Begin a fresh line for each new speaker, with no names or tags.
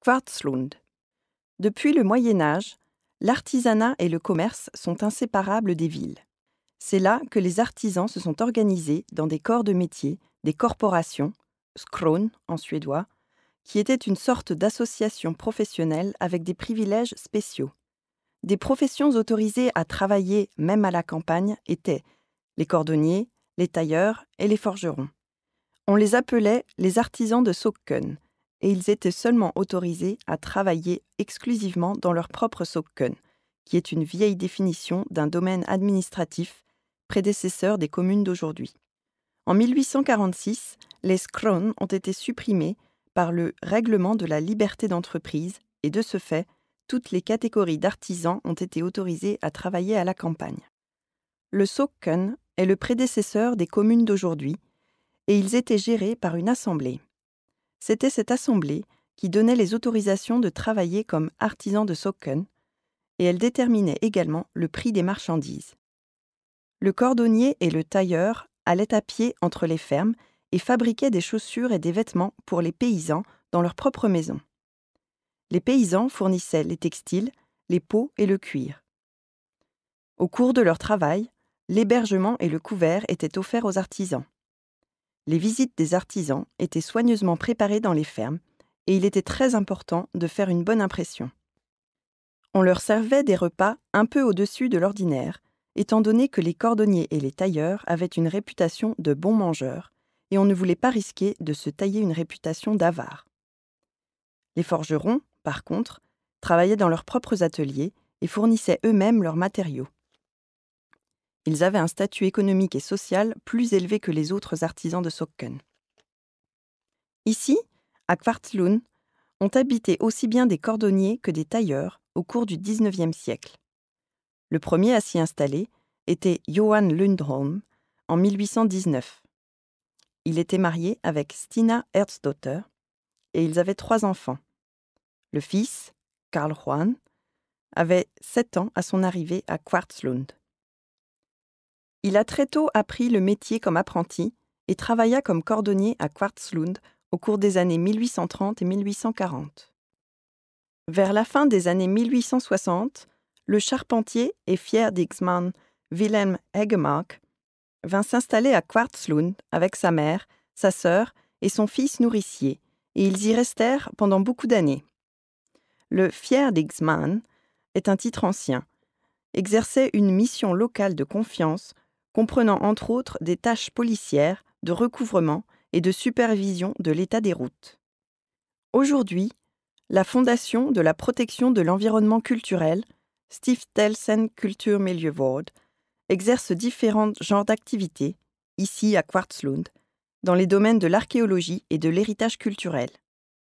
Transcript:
Quartzlund. Depuis le Moyen Âge, l'artisanat et le commerce sont inséparables des villes. C'est là que les artisans se sont organisés dans des corps de métier, des corporations, skron en suédois, qui étaient une sorte d'association professionnelle avec des privilèges spéciaux. Des professions autorisées à travailler même à la campagne étaient les cordonniers, les tailleurs et les forgerons. On les appelait les artisans de Socken, et ils étaient seulement autorisés à travailler exclusivement dans leur propre Socken, qui est une vieille définition d'un domaine administratif prédécesseur des communes d'aujourd'hui. En 1846, les skron ont été supprimés par le règlement de la liberté d'entreprise et de ce fait, toutes les catégories d'artisans ont été autorisées à travailler à la campagne. Le Socken est le prédécesseur des communes d'aujourd'hui et ils étaient gérés par une assemblée. C'était cette assemblée qui donnait les autorisations de travailler comme artisans de Socken et elle déterminait également le prix des marchandises. Le cordonnier et le tailleur allaient à pied entre les fermes et fabriquaient des chaussures et des vêtements pour les paysans dans leur propre maison. Les paysans fournissaient les textiles, les peaux et le cuir. Au cours de leur travail, l'hébergement et le couvert étaient offerts aux artisans. Les visites des artisans étaient soigneusement préparées dans les fermes et il était très important de faire une bonne impression. On leur servait des repas un peu au-dessus de l'ordinaire, étant donné que les cordonniers et les tailleurs avaient une réputation de bons mangeurs et on ne voulait pas risquer de se tailler une réputation d'avares. Les forgerons, par contre, travaillaient dans leurs propres ateliers et fournissaient eux-mêmes leurs matériaux. Ils avaient un statut économique et social plus élevé que les autres artisans de Socken. Ici, à Quartzlund, ont habité aussi bien des cordonniers que des tailleurs au cours du XIXe siècle. Le premier à s'y installer était Johan Lundholm en 1819. Il était marié avec Stina Ertsdotter et ils avaient 3 enfants. Le fils, Karl Johan, avait 7 ans à son arrivée à Quartzlund. Il a très tôt appris le métier comme apprenti et travailla comme cordonnier à Quartzlund au cours des années 1830 et 1840. Vers la fin des années 1860, le charpentier et fier d'Ixmann Wilhelm Hegemark vint s'installer à Quartzlund avec sa mère, sa sœur et son fils nourricier, et ils y restèrent pendant beaucoup d'années. Le fier d'Ixmann est un titre ancien, exerçait une mission locale de confiance comprenant entre autres des tâches policières, de recouvrement et de supervision de l'état des routes. Aujourd'hui, la Fondation de la protection de l'environnement culturel, Stiftelsen Kulturmiljövård, exerce différents genres d'activités, ici à Quartzlund, dans les domaines de l'archéologie et de l'héritage culturel.